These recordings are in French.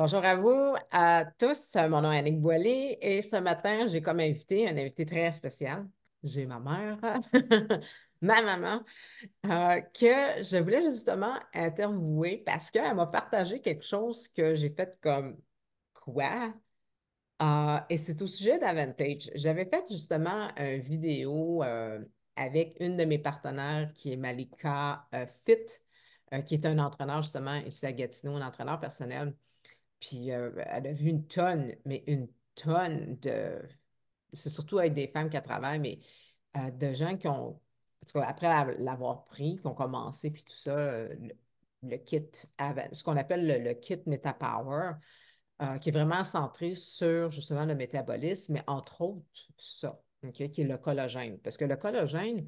Bonjour à vous à tous. Mon nom est Annick Boilly et ce matin, j'ai comme invité un invité très spécial. J'ai ma mère, ma maman, que je voulais justement interviewer parce qu'elle m'a partagé quelque chose que j'ai fait comme quoi? Et c'est au sujet d'Avantage. J'avais fait justement une vidéo avec une de mes partenaires qui est Malika Fit, qui est un entraîneur justement ici à Gatineau, un entraîneur personnel. Puis elle a vu une tonne, mais une tonne de. C'est surtout avec des femmes qui travaillent, mais de gens qui ont. En tout cas, après l'avoir pris, qui ont commencé, puis tout ça, le kit, ce qu'on appelle le kit MetaPower, qui est vraiment centré sur justement le métabolisme, mais entre autres ça, OK, qui est le collagène. Parce que le collagène,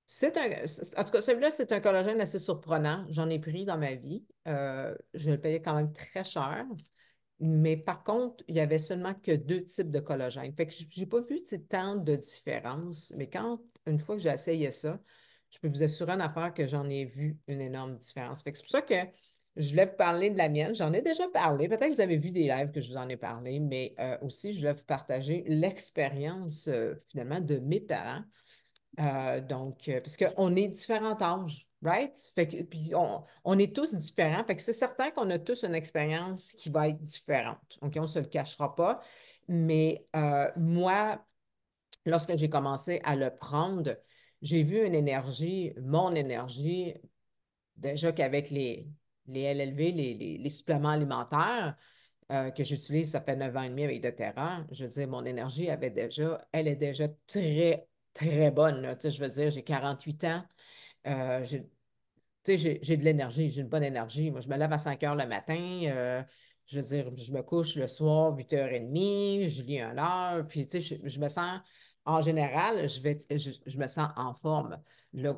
en tout cas, celui-là, c'est un collagène assez surprenant. J'en ai pris dans ma vie. Je le payais quand même très cher. Mais par contre, il y avait seulement que deux types de collagène. Fait que j'ai pas vu tant de différence, mais une fois que j'ai essayé ça, je peux vous assurer en affaire que j'en ai vu une énorme différence. Fait que c'est pour ça que je voulais vous parler de la mienne. J'en ai déjà parlé. Peut-être que vous avez vu des lives que je vous en ai parlé, mais aussi, je voulais vous partager l'expérience finalement de mes parents. Parce qu'on est différents âges, right? Fait que, puis on est tous différents. Fait que c'est certain qu'on a tous une expérience qui va être différente. OK, on ne se le cachera pas. Mais moi, lorsque j'ai commencé à le prendre, j'ai vu une énergie, mon énergie, déjà qu'avec les LLV, les suppléments alimentaires, que j'utilise, ça fait 9 ans et demi avec doTERRA, je veux dire, mon énergie elle est déjà très, très bonne, là. Tu sais, je veux dire, j'ai 48 ans, tu sais, j'ai de l'énergie, j'ai une bonne énergie. Moi, je me lève à 5 heures le matin, je veux dire, je me couche le soir, 8h30, je lis un heure, puis tu sais, je me sens, en général, je me sens en forme.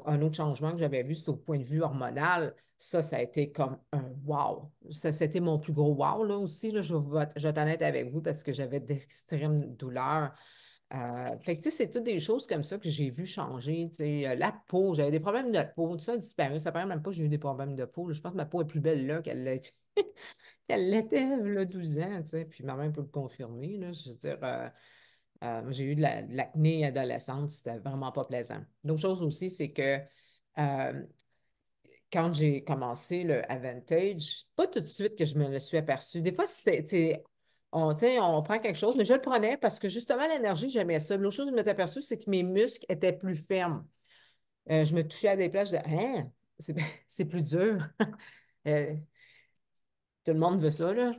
Un autre changement que j'avais vu, c'est au point de vue hormonal. Ça a été comme un wow. Ça, c'était mon plus gros wow, là aussi. Là, je vais être honnête avec vous parce que j'avais d'extrêmes douleurs. Fait que, tu sais, c'est toutes des choses comme ça que j'ai vu changer. Tu sais, la peau, j'avais des problèmes de peau, tout ça a disparu. Ça paraît même pas que j'ai eu des problèmes de peau, là. Je pense que ma peau est plus belle là qu'elle l'était, qu'elle l'était là, 12 ans. Tu sais. Puis ma mère peut le confirmer. Là. Je veux dire, moi, j'ai eu de l'acné adolescente, c'était vraiment pas plaisant. L'autre chose aussi, c'est que euh, quand j'ai commencé le Avantage, pas tout de suite que je me le suis aperçu. Des fois, tu sais, on prend quelque chose, mais je le prenais parce que justement, l'énergie, j'aimais ça. L'autre chose que je m'étais aperçue, c'est que mes muscles étaient plus fermes. Je me touchais à des places, je disais, hein, c'est c'est plus dur. Euh, Tout le monde veut ça, là.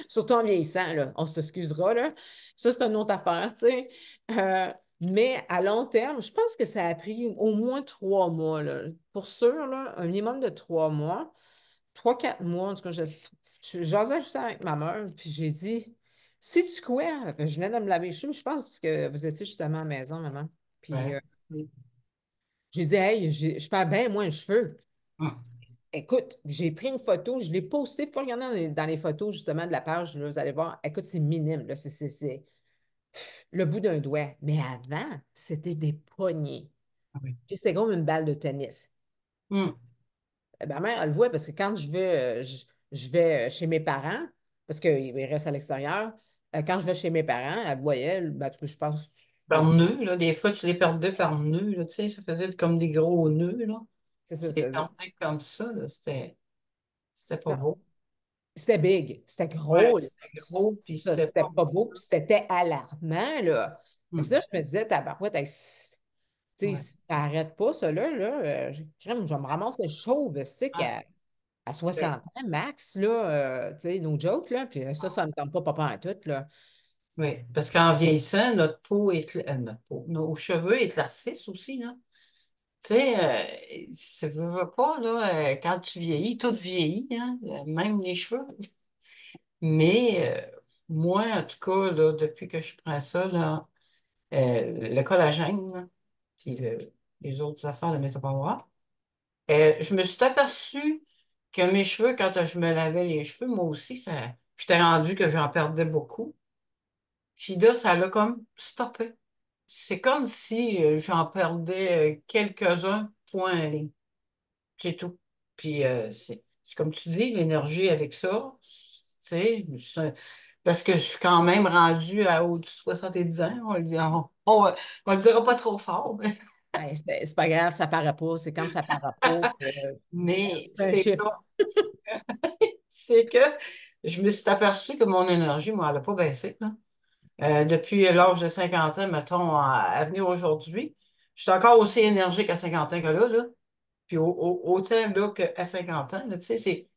Surtout en vieillissant, là. On s'excusera, là. Ça, c'est une autre affaire, tu sais. Mais à long terme, je pense que ça a pris au moins 3 mois, là. Pour sûr, là, un minimum de 3 mois. 3, 4 mois, en tout cas, j'osais juste avec ma mère, puis j'ai dit, sais-tu quoi? Je venais de me laver les cheveux, je pense que vous étiez justement à la maison, maman. Puis Ouais. j'ai dit, hey, je perds bien moins de cheveux. Hum. Écoute, j'ai pris une photo, je l'ai postée. Faut regarder dans les photos justement de la page, là, vous allez voir. Écoute, c'est minime, là, c'est le bout d'un doigt. Mais avant, c'était des poignées. Ah oui. Puis c'était comme une balle de tennis. Hum. Ma mère, elle le voit parce que quand je vais chez mes parents, parce qu'ils restent à l'extérieur, quand je vais chez mes parents, elle voyait, ben, en tout cas, je pense, Par nœud, là, des fois, tu les perdais par nœud, là, tu sais, ça faisait comme des gros nœuds, là. c'est ça, Tu les perdais comme ça, là, c'était pas non, beau. c'était big, c'était Ouais, gros, là. c'était gros, puis Ça, c'était c'était pas pas beau. beau, puis c'était alarmant, là. Parce que Hum. là, je me disais, tabarouette, hey, tu sais, Ouais, si t'arrêtes pas ça, là, crème, je vais me ramasser chauve, c'est ah, à c'est- 60 ans, max, là, tu sais, no joke, là, puis ça me tente pas en tout, là. oui, parce qu'en vieillissant, notre peau, notre peau, nos cheveux éclaircissent aussi, là. Tu sais, ça veut pas, là, quand tu vieillis, tout vieillit, hein, même les cheveux. Mais moi, en tout cas, là, depuis que je prends ça, là, le collagène, là, puis les autres affaires de Metapower. Je me suis aperçue que mes cheveux, quand je me lavais les cheveux, moi aussi, j'étais rendu que j'en perdais beaucoup. Puis là, ça l'a comme stoppé. C'est comme si j'en perdais quelques-uns, point à ligne. C'est tout. Puis comme tu dis, l'énergie avec ça, tu sais, parce que je suis quand même rendue à au-dessus de 70 ans, on le dira pas trop fort, Ben, c'est pas grave, ça paraît pas. C'est comme ça paraît pas. mais C'est un c'est chiffre. ça. C'est que je me suis aperçue que mon énergie, moi, elle n'a pas baissé, là. Depuis l'âge de 50 ans, mettons, à venir aujourd'hui, je suis encore aussi énergique à 50 ans que là. Puis autant là qu'à 50 ans, là, tu sais,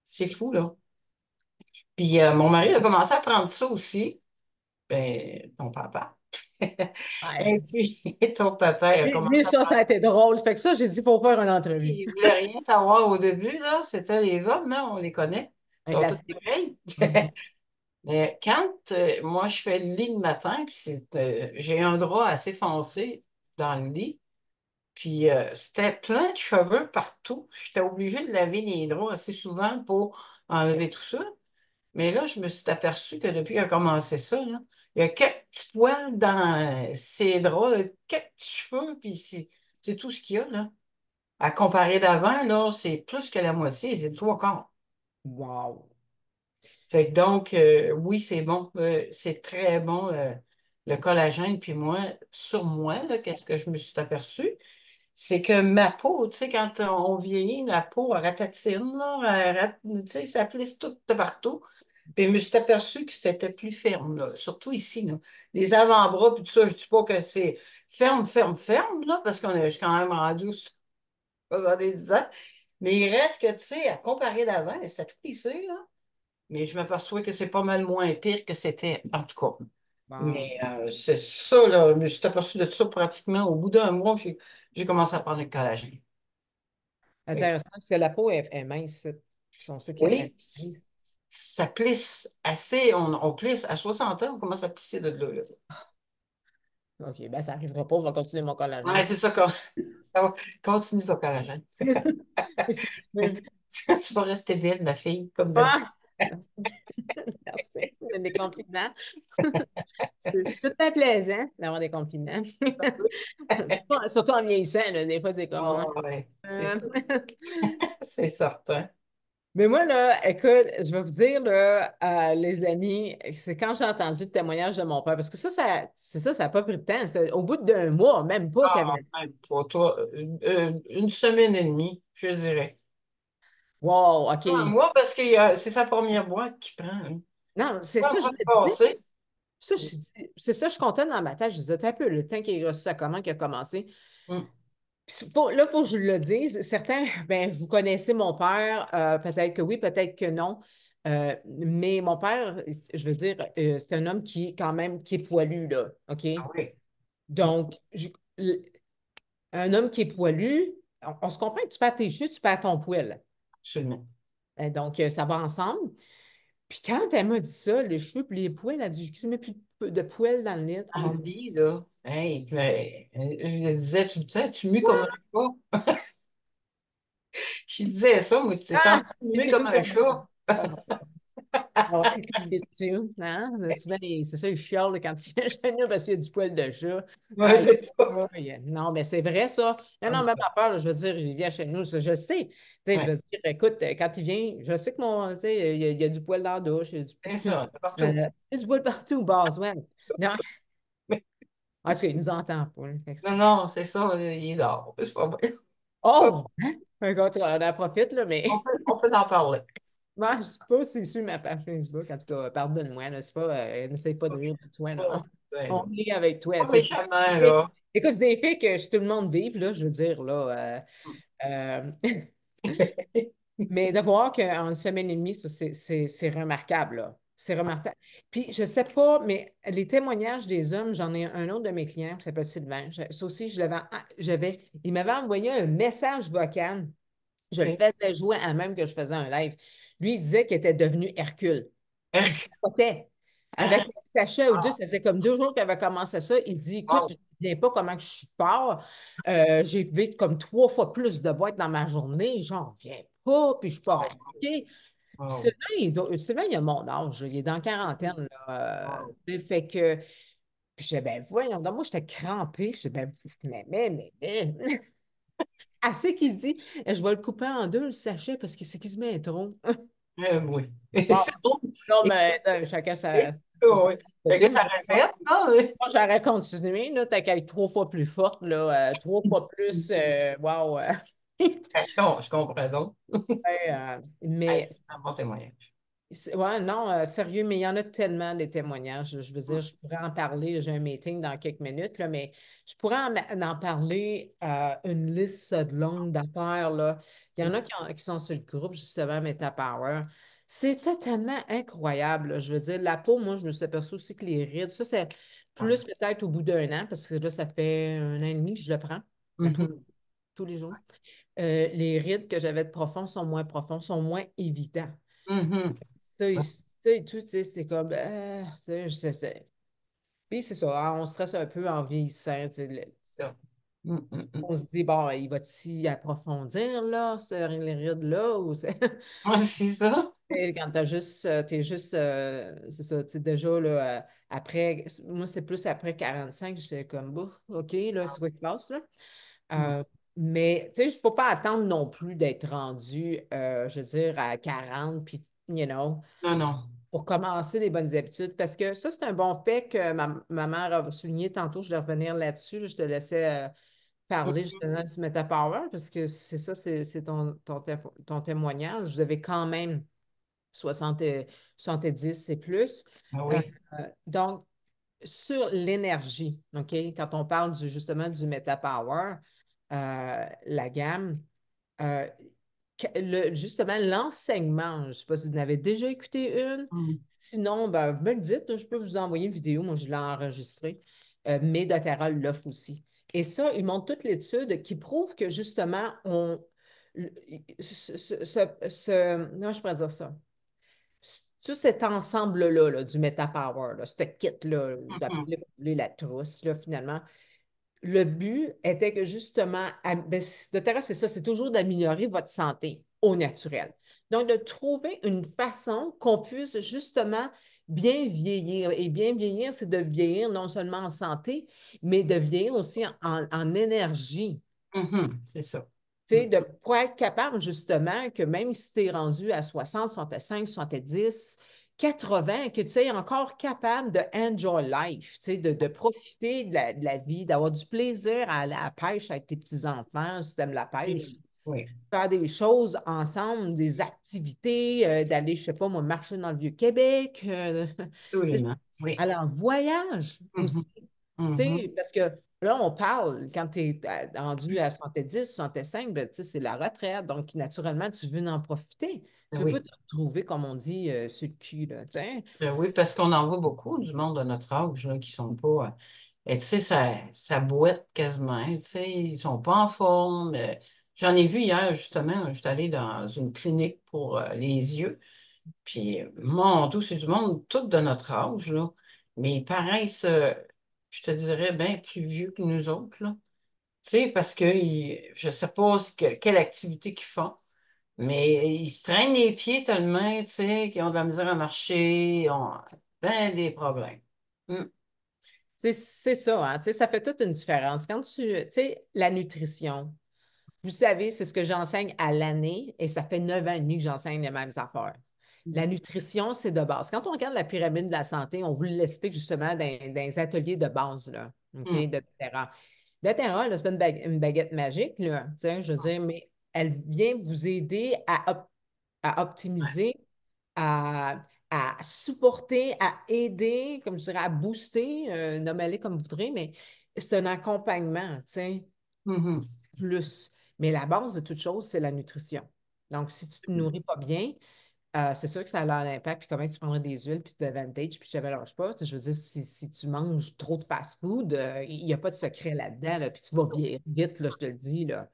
c'est fou, là. Puis mon mari a commencé à prendre ça aussi. Ben, ton papa. Et Ouais. puis, ton papa il a Lui, commencé à ça prendre. a été drôle. Fait que ça, j'ai dit, il faut faire une entrevue. Il voulait rien savoir au début, là. C'était les hommes, hein, on les connaît. Un Ils sont tous classique. pareils. Mhm. Mais quand moi, je fais le lit le matin, puis j'ai un drap assez foncé dans le lit, puis c'était plein de cheveux partout. J'étais obligée de laver les draps assez souvent pour enlever tout ça. Mais là, je me suis aperçue que depuis qu'il a commencé ça, là, il y a quelques petits poils dans ses draps, là, quelques petits cheveux, puis c'est tout ce qu'il y a, là. À comparer d'avant, là, c'est plus que la moitié, c'est le trois quarts. Wow. Fait que donc, oui, c'est bon. C'est très bon, le collagène. Puis moi, sur moi, là, qu'est-ce que je me suis aperçue? C'est que ma peau, tu sais, quand on vieillit, la peau, elle ratatine, là, tu sais, ça plisse tout de partout. Puis je me suis aperçue que c'était plus ferme, là, surtout ici, là. Les avant-bras, puis tout ça, je ne dis pas que c'est ferme, ferme, ferme, là, parce je suis quand même rendue 10 ans. Mais il reste que, tu sais, à comparer d'avant, c'était tout plissé, là. Mais je m'aperçois que c'est pas mal moins pire que c'était, en tout cas. Wow. Mais c'est ça, là. Je me suis aperçu de ça pratiquement au bout d'un mois, j'ai commencé à prendre le collagène. Fait que, Intéressant, parce que la peau est mince. On sait qu'elle est oui, mince. ça plisse assez. On plisse à 60 ans, on commence à plisser de là. OK, ben ça n'arrivera pas, on va continuer mon Ouais, collagène. c'est ça, ça va. Continue ton collagène. C'est sûr. Tu vas rester belle, ma fille, comme d'habitude. Ah! Merci. Des compliments. C'est tout un plaisir d'avoir des compliments. Surtout en vieillissant, là, des fois, c'est comme. Oh, ouais, Euh, c'est certain. Mais moi, là, écoute, je vais vous dire, là, les amis, c'est quand j'ai entendu le témoignage de mon père, parce que c'est ça, ça n'a pas pris de temps. C'était au bout d'un mois, même pas qu'il y Ah, avait. même pas toi. Une semaine et demie, je dirais. Wow, OK. Moi, parce que c'est sa première boîte qui prend, hein. Non, c'est Pas un ça, je mois de me disais. passé. Ça, c'est ça, je comptais dans ma tête. Je disais, t'as un peu le temps qu'il a reçu ça, comment qu'il a commencé. Hum. Là, il faut que je le dise. Certains, ben, vous connaissez mon père, peut-être que oui, peut-être que non. Mais mon père, je veux dire, c'est un homme qui, quand même, qui est poilu, là. OK? Ah oui, Donc, un homme qui est poilu, on se comprend que tu perds tes cheveux, tu perds ton poil. absolument. Donc, ça va ensemble. Puis quand elle m'a dit ça, les cheveux puis les poils, elle a dit, j'ai quasiment plus de poils dans le lit. Dans Oh, le lit, là, hey, je le disais tout le temps, tu mues comme un chat. Je disais ça, moi, tu es en train ah! de muer comme un chat. Ah ouais, comme des dessus, hein? Souvent, c'est ça, il chiale là, quand il vient chez nous parce qu'il y a du poil de chat. Ouais, Aïe, c'est ça. aïe. Non, mais c'est vrai, ça. Non, non, Comme même ça. pas peur, là, je veux dire, il vient chez nous, je sais. Tu sais, je Ouais, veux dire, écoute, quand il vient, je sais que mon, tu sais, il y a du poil dans la douche, il y a c'est ça, c'est il partout. y a du poil partout, Boswell. Non, parce qu'il nous entend pas, là, fait que c'est Non, pas- non, c'est ça, il est dehors. C'est pas bien. C'est pas bien. Oh! Hein? Fait qu'on en profite, là, mais On peut en parler. moi, je sais pas si c'est sur ma page Facebook. En tout cas, pardonne-moi, là, c'est pas, n'essaye pas de rire de toi, là. Pas, ben On là, rit avec toi. pas Tu sais, méchamment, là. écoute, c'est des faits que tout le monde vive, là, je veux dire, là. Mais de voir qu'en une semaine et demie, ça, c'est remarquable, là. C'est remarquable. Puis, je sais pas, mais les témoignages des hommes, j'en ai un autre de mes clients qui s'appelle Sylvain. Ça aussi, il m'avait envoyé un message vocal. Je le OK. faisais jouer à même que je faisais un live. Lui, il disait qu'il était devenu Hercule. Il Hercule. capotait. Avec Hein? Sacha ou deux, Ah, ça faisait comme 2 jours qu'il avait commencé ça. Il dit, écoute, je wow. ne viens pas comment que je suis fort. J'ai fait comme 3 fois plus de boîtes dans ma journée. J'en reviens pas, puis je suis pas Wow. remarqué. Puis Wow. Sylvain, il a mon âge. Il est dans la quarantaine. Là. Wow. Fait que, puis je disais, ben voyons, donc moi, j'étais crampée. Je disais, ben, mais. assez qu'il dit, je vais le couper en deux, le sachet, parce que c'est qu'il se met trop. Oui. Bon, So, non, mais chacun sa, oui. Fait que côté, mais sa recette, non? Mais- moi, j'aurais continué, là, t'as qu'à être 3 fois plus forte, là, 3 fois plus, wow. Je comprends donc. Ouais, Hey, mais c'est un bon témoignage. Ouais, non, sérieux, mais il y en a tellement des témoignages. Je veux dire, je pourrais en parler. J'ai un meeting dans quelques minutes, là, mais je pourrais en parler une liste de longue d'affaires, là. Il y en a qui sont sur le groupe, justement, MetaPower. C'était tellement incroyable, là. Je veux dire, la peau, moi, je me suis aperçue aussi que les rides, ça, c'est plus peut-être au bout d'un an, parce que là, ça fait 1 an et demi que je le prends Mhm. tous les jours. Les rides que j'avais de profonds, sont moins évidents. Mhm. Ça et tout, tu sais, c'est comme, tu sais, Puis c'est ça, hein, on stresse un peu en vieillissant, tu sais, Ça. Mhm. on se dit, bon, il va-t-il approfondir, là, les rides-là, ou c'est... Ouais, c'est ça. Et quand t'es juste, c'est ça, tu sais, déjà, là, après, moi, c'est plus après 45, j'étais comme, bon, OK, là, c'est quoi qui se passe, là? Mhm. Mais, tu sais, il ne faut pas attendre non plus d'être rendu, je veux dire, à 40, puis, Non, non. pour commencer des bonnes habitudes. Parce que ça, c'est un bon fait que ma mère a souligné tantôt. Je vais revenir là-dessus. Là, je te laissais parler justement du MetaPower parce que c'est ça, c'est ton témoignage. Vous avez quand même 60 70 et plus. Ah Euh, oui. donc, sur l'énergie, OK, quand on parle justement du MetaPower, la gamme, euh, justement, l'enseignement, je ne sais pas si vous en avez déjà écouté une. Mhm. Sinon, ben, vous me le dites, là, je peux vous envoyer une vidéo. Moi, je l'ai enregistrée. Mais doTERRA l'offre aussi. Et ça, ils montrent toute l'étude qui prouve que justement, le- comment je pourrais dire ça? Tout cet ensemble-là là, du MetaPower, là, ce kit-là, Mhm. d'appelez la trousse, là, finalement, le but était que justement, ben, doTERRA, c'est ça, c'est toujours d'améliorer votre santé au naturel. Donc, de trouver une façon qu'on puisse justement bien vieillir. Et bien vieillir, c'est de vieillir non seulement en santé, mais de vieillir aussi en énergie. Mhm. C'est ça. Tu sais, pour être capable justement que même si tu es rendu à 60, 65, 70, 80, que tu es encore capable de enjoy life, tu sais, de profiter de la vie, d'avoir du plaisir à aller à la pêche avec tes petits-enfants, si tu aimes la pêche, Mhm. Oui. faire des choses ensemble, des activités, d'aller, je sais pas, moi, marcher dans le Vieux-Québec, Absolument. Oui. aller en voyage Mhm. aussi. Tu sais, Mhm. parce que là, on parle, quand tu es rendu à 70, 65, ben, tu sais, c'est la retraite. Donc, naturellement, tu veux en profiter. Tu Ben veux pas oui. te retrouver, comme on dit, sur le cul, là, tu sais. Oui, parce qu'on en voit beaucoup du monde de notre âge là, qui sont pas. Et tu sais, ça boite quasiment. Tu sais, ils sont pas en forme. J'en ai vu hier, justement. J'étais allée dans une clinique pour les yeux. Puis, mon Dieu, c'est du monde tout de notre âge, là. Mais ils paraissent, je te dirais, bien plus vieux que nous autres, là. Tu sais, parce que je sais pas quelle activité qu'ils font. Mais ils se traînent les pieds tellement, tu sais, qu'ils ont de la misère à marcher, ils ont ben des problèmes. Hum, C'est ça, hein, tu sais, ça fait toute une différence. Tu sais, la nutrition, vous savez, c'est ce que j'enseigne à l'année et ça fait 9 ans et demi que j'enseigne les mêmes affaires. La nutrition, c'est de base. Quand on regarde la pyramide de la santé, on vous l'explique justement dans les ateliers de base, là, OK, hum, de terrain. Le terrain, là, c'est pas une baguette magique, là, tu sais, je veux dire, mais elle vient vous aider à ouais. optimiser, à, à supporter, à aider, comme je dirais, à booster, nommez-les comme vous voudrez, mais c'est un accompagnement, tu sais Mhm. plus. Mais la base de toute chose, c'est la nutrition. Donc, si tu ne te nourris pas bien, c'est sûr que ça a un impact. Puis comment tu prendrais des huiles, puis de Vantage, puis tu ne mélanges pas. Je veux dire, si tu manges trop de fast-food, il n'y a pas de secret là-dedans, là, puis tu vas vieillir vite, là, je te le dis. Là.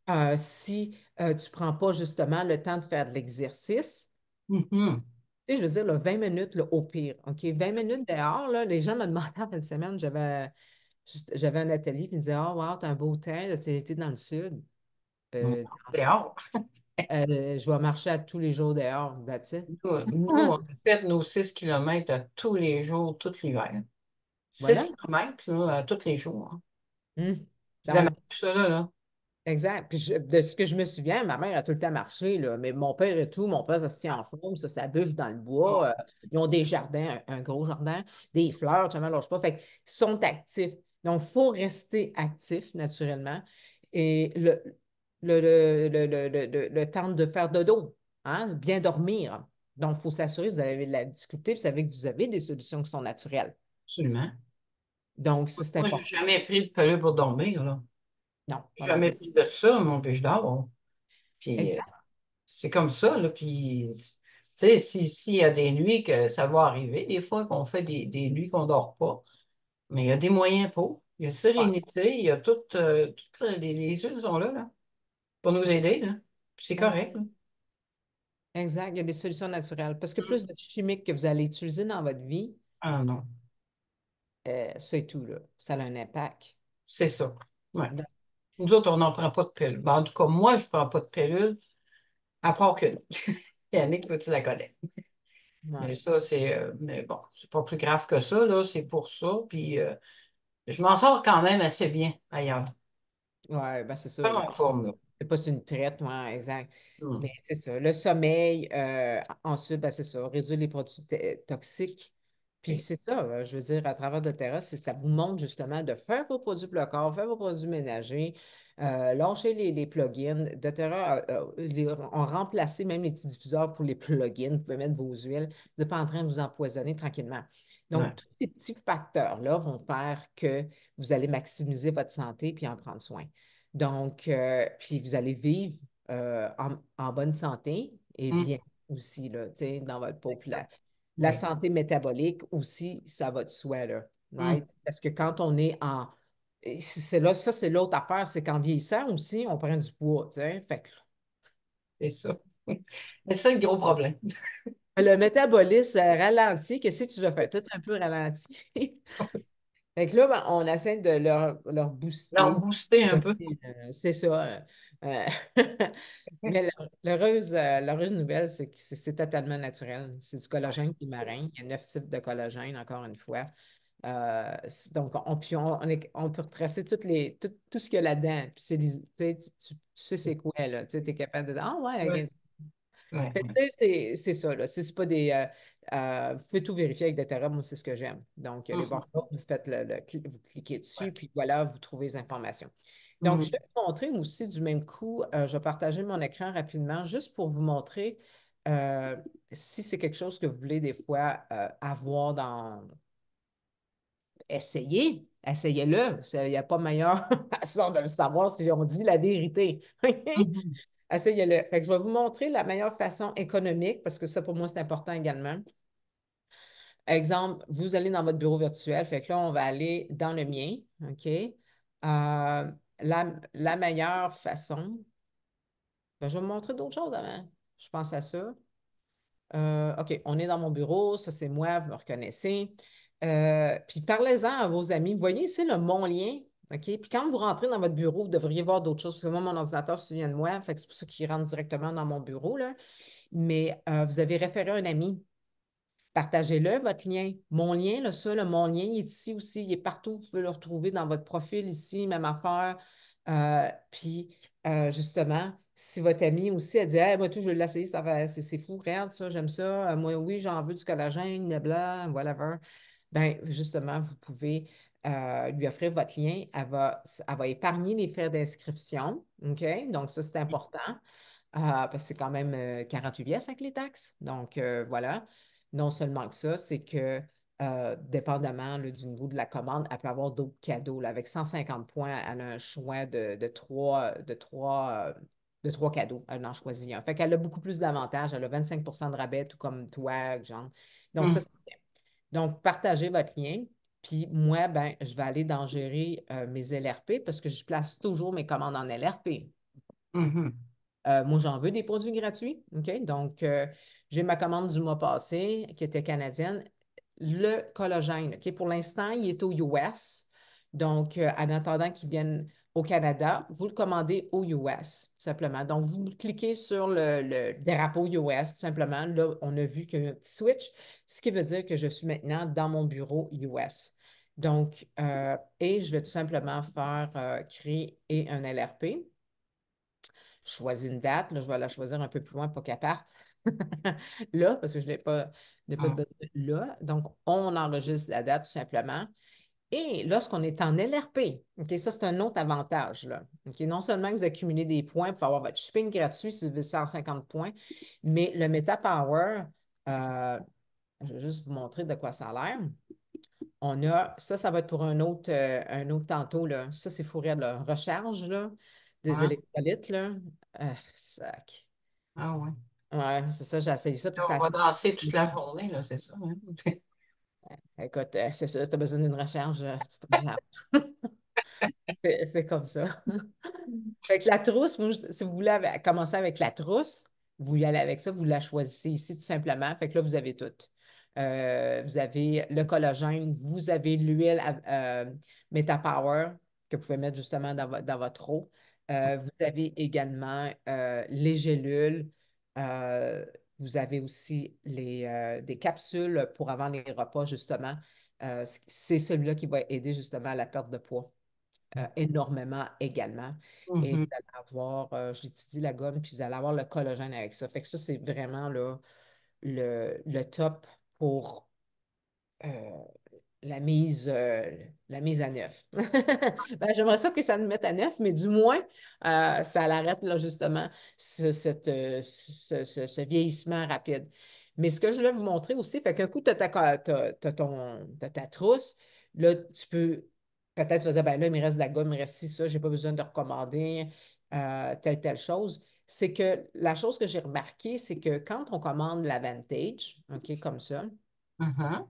Ouais. Si tu ne prends pas justement le temps de faire de l'exercice, Mhm. tu sais, je veux dire, là, 20 minutes, là, au pire. OK? 20 minutes dehors, là, les gens me demandaient en fin de semaine, j'avais un atelier, puis ils me disaient: Oh, wow, t'as un beau temps, c'est été dans le sud. Hum. Euh, Dehors. je vais marcher à tous les jours dehors, that's it. Nous, on a fait nos 6 kilomètres à tous les jours, tout l'hiver. Six Voilà. kilomètres là, à tous les jours. Hein. C'est de la Donc, marche, ça, là. Exact. Puis de ce que je me souviens, ma mère a tout le temps marché, là, mais mon père et tout, mon père, ça se tient en forme, ça bûche dans le bois. Ils ont des jardins, un gros jardin, des fleurs, jamais lâche pas. Fait qu'ils sont actifs. Donc, il faut rester actif naturellement. Et le temps de faire dodo, hein, bien dormir. Donc, il faut s'assurer que vous avez de la difficulté, vous savez que vous avez des solutions qui sont naturelles. Absolument. Donc, ça, c'est Moi, j'ai important. jamais pris de pilule pour dormir, là. Non, J'ai moi non jamais plus. pris de ça, mon but, je dors. Puis Exact. c'est comme ça, là. Puis, tu sais, s'il y a des nuits que ça va arriver, des fois qu'on fait des nuits qu'on dort pas, mais il y a des moyens pour. Il y a Ouais. sérénité, il y a toutes les huiles sont là, pour nous aider, là. Puis c'est Ouais. correct, là. Exact, il y a des solutions naturelles. Parce que plus Mm. de chimiques que vous allez utiliser dans votre vie, Ah non, c'est tout, là. Ça a un impact. c'est ça. Ouais. Donc, Nous autres, on n'en prend pas de pilule. Ben, en tout cas, moi, je ne prends pas de pilule, à part que Yannick, toi, tu la connais. Mais ouais. ça, mais bon, c'est pas plus grave que ça, là. C'est pour ça. Puis je m'en sors quand même assez bien ailleurs. Ouais, ben c'est ça. Pas en forme, là. C'est pas sur une traite, ouais, exact. Mm. Mais c'est ça. Le sommeil, ensuite, ben c'est ça. Réduire les produits toxiques. Puis OK. c'est ça, je veux dire, à travers de Terra, ça vous montre justement de faire vos produits pour le corps, faire vos produits ménagers, lâcher les plugins. doTERRA ont remplacé même les petits diffuseurs pour les plugins. Vous pouvez mettre vos huiles. Vous n'êtes pas en train de vous empoisonner tranquillement. Ouais. Donc, tous ces petits facteurs-là vont faire que vous allez maximiser votre santé puis en prendre soin. Donc, puis vous allez vivre en bonne santé et Mm. bien aussi, là, tu sais, dans votre peau. Puis la Oui. santé métabolique aussi, ça va de soi, là, Mm. right? Parce que quand on est en... et c'est là, ça, c'est l'autre affaire, c'est qu'en vieillissant aussi, on prend du poids, tu sais. Fait que C'est ça. Mais c'est ça le gros problème. le métabolisme ralentit, qu'est-ce que tu vas faire? Tout un peu ralenti. Fait que là, ben, on essaie de leur Donc, booster. booster un peu. C'est ça. euh, mais l'heureuse nouvelle, c'est que c'est totalement naturel. C'est du collagène qui est marin. Il y a 9 types de collagène, encore une fois. Donc, puis on peut retracer tout ce qu'il y a là-dedans. Puis tu sais, tu sais c'est quoi, là. Tu sais, es capable de dire, ah ouais, Ouais. ok. Ouais. Fait que, tu sais, c'est ça, là. C'est pas des. Vous pouvez tout vérifier avec Datera, moi, c'est ce que j'aime. Donc, les Mhm. barcodes, vous faites vous cliquez Ouais. dessus, puis voilà, vous trouvez les informations. Donc, je Mhm. vais vous montrer aussi du même coup, je vais partager mon écran rapidement, juste pour vous montrer euh, si c'est quelque chose que vous voulez des fois avoir dans. Essayez-le. Il n'y a pas meilleure façon de le savoir si on dit la vérité. OK? Mhm. Essayez-le. Fait que je vais vous montrer la meilleure façon économique, parce que ça, pour moi, c'est important également. Exemple, vous allez dans votre bureau virtuel. Fait que là, on va aller dans le mien. OK? La meilleure façon, ben, je vais vous montrer d'autres choses avant. Je pense à ça. OK, on est dans mon bureau, ça c'est moi, vous me reconnaissez. Puis parlez-en à vos amis. Vous voyez ici le mon lien. OK? Puis quand vous rentrez dans votre bureau, vous devriez voir d'autres choses. Parce que moi, mon ordinateur se souvient de moi. Fait que c'est pour ça qu'il rentre directement dans mon bureau, là. Mais vous avez référé un ami. Partagez-le, votre lien. Mon lien, là, ça, mon lien, il est ici aussi. Il est partout. Vous pouvez le retrouver dans votre profil ici, même affaire. Puis, justement, si votre ami aussi a dit, hey, moi, tout, je vais l'essayer, c'est fou, regarde ça, j'aime ça. Moi, oui, j'en veux du collagène, blabla, whatever. Ben, justement, vous pouvez lui offrir votre lien. Elle va épargner les frais d'inscription. OK? Donc, ça, c'est important. Parce que c'est quand même 48 pièces avec les taxes. Donc, voilà. Non seulement que ça, c'est que dépendamment là, du niveau de la commande, elle peut avoir d'autres cadeaux. Là. Avec 150 points, elle a un choix de trois cadeaux. Elle en choisit un. Fait qu'elle a beaucoup plus d'avantages. Elle a 25 de rabais, tout comme toi, genre. Donc, ça, Mhm. c'est bien. Donc, partagez votre lien. Puis moi, ben, je vais aller dans gérer mes LRP parce que je place toujours mes commandes en LRP. Mhm. Moi, j'en veux des produits gratuits. OK? Donc, j'ai ma commande du mois passé qui était canadienne. Le collagène, OK? Pour l'instant, il est aux US. Donc, en attendant qu'il vienne au Canada, vous le commandez aux US, tout simplement. Donc, vous cliquez sur le drapeau US, tout simplement. Là, on a vu qu'il y a eu un petit switch, ce qui veut dire que je suis maintenant dans mon bureau US. Donc, et je vais tout simplement faire créer un LRP. Je choisis une date. Là, je vais la choisir un peu plus loin pour qu'elle parte. Là, parce que je l'ai pas Hum. donné là. Donc, on enregistre la date tout simplement. Et lorsqu'on est en LRP, OK, ça, c'est un autre avantage, là. OK, non seulement vous accumulez des points pour avoir votre shipping gratuit si vous avez 150 points, mais le Meta Power, euh, je vais juste vous montrer de quoi ça a l'air. Ça va être pour un autre tantôt, là. Ça, c'est fou raide, là. Recharge, là, des Ouais. électrolytes, là. Sac. Ah ouais. Ouais, c'est ça, j'ai essayé ça, puis On ça. va danser toute la journée, là, c'est ça, hein? Écoute, c'est ça, si tu as besoin d'une recharge, tu te recharges. C'est comme ça. Fait que la trousse, si vous voulez commencer avec la trousse, vous y allez avec ça, vous la choisissez ici tout simplement. Fait que là, vous avez tout. Vous avez le collagène, vous avez l'huile Metapower que vous pouvez mettre justement dans votre eau. Vous avez également les gélules. Euh, Vous avez aussi des capsules pour avant les repas, justement. C'est celui-là qui va aider justement à la perte de poids énormément également. Et Mhm. vous allez avoir, je l'ai dit, la gomme, puis vous allez avoir le collagène avec ça. Fait que ça, c'est vraiment là, le top pour euh, la mise à neuf. Ben, j'aimerais ça que ça nous mette à neuf, mais du moins, ça l'arrête là, justement, ce vieillissement rapide. Mais ce que je voulais vous montrer aussi, fait qu'un coup, tu as ta trousse, là, tu peux peut-être te dire, ben là, il me reste de la gomme, il me reste ci, ça, j'ai pas besoin de recommander telle chose. C'est que la chose que j'ai remarqué, c'est que quand on commande la Vantage, OK, comme ça, Mhm.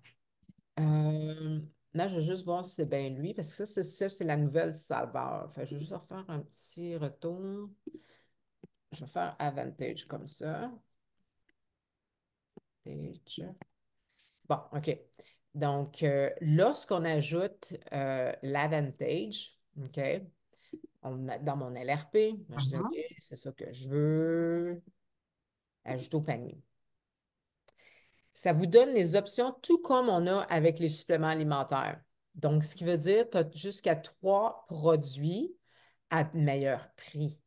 euh, là, je vais juste voir si c'est bien lui, parce que ça, c'est la nouvelle salveur. Fait, je vais juste refaire un petit retour. Je vais faire Avantage comme ça. Page. Bon, OK. Donc, lorsqu'on ajoute l'Avantage, OK, on le met dans mon LRP. Je dis, OK, Mhm. c'est ça que je veux. Ajouter au panier. Ça vous donne les options tout comme on a avec les suppléments alimentaires. Donc, ce qui veut dire que tu as jusqu'à 3 produits à meilleur prix.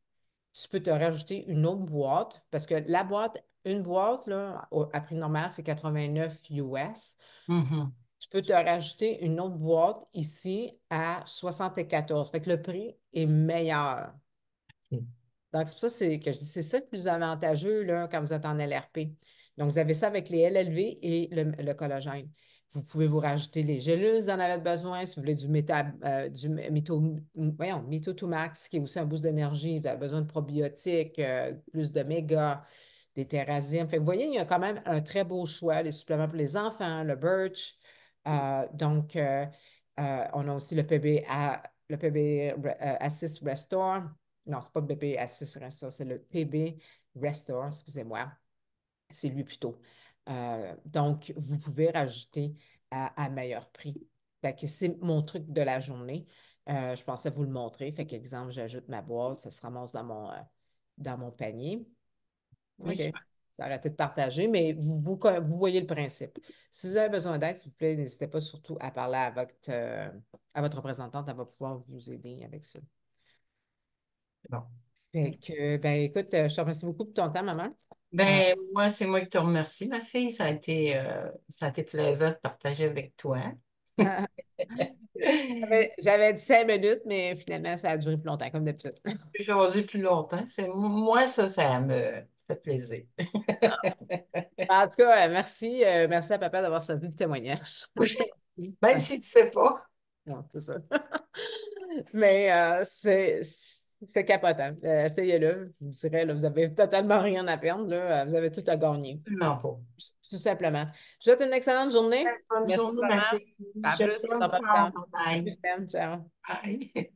Tu peux te rajouter une autre boîte parce que une boîte, là, à prix normal, c'est 89 US. Mhm. Tu peux te rajouter une autre boîte ici à 74. Fait que le prix est meilleur. Donc, c'est pour ça que je dis c'est ça le plus avantageux là, quand vous êtes en LRP. Donc, vous avez ça avec les LLV et le collagène. Vous pouvez vous rajouter les gélules, si vous en avez besoin. Si vous voulez voyons, Mito 2 Max, qui est aussi un boost d'énergie, vous avez besoin de probiotiques, plus d'oméga, des terrasiums. Fait que vous voyez, il y a quand même un très beau choix, les suppléments pour les enfants, le Birch. Donc, on a aussi le PB Assist Restore. Non, c'est pas le BP Assist Restore, c'est le PB Restore, excusez-moi. C'est lui plutôt. Donc, vous pouvez rajouter à meilleur prix. Fait que c'est mon truc de la journée. Je pensais vous le montrer. Fait qu'exemple, j'ajoute ma boîte, ça se ramasse dans mon panier. Oui, OK. super. Ça arrêtez de partager, mais vous voyez le principe. Si vous avez besoin d'aide, s'il vous plaît, n'hésitez pas surtout à parler à votre représentante. Elle va pouvoir vous aider avec ça. Bon. Fait que, ben, écoute, je te remercie beaucoup pour ton temps, maman. Euh, Ben, moi, c'est moi qui te remercie, ma fille. Ça a été plaisant de partager avec toi. j'avais dit 5 minutes, mais finalement, ça a duré plus longtemps, comme d'habitude. J'ai osé plus longtemps. Moi, ça me fait plaisir. En tout cas, merci. Merci à papa d'avoir servi de témoignage. Oui, même Ah, si tu sais pas. non, c'est ça. Mais c'est capotant. Essayez-le. Je vous dirais, là, vous avez totalement rien à perdre. Là. Vous avez tout à gagner. Non, pas. Tout simplement. Je vous souhaite une excellente journée. Bonne Merci, journée, ma maman. fille. À Je plus. t'aime Pas de fort. temps. Bye Je t'aime. Ciao. bye. Bye.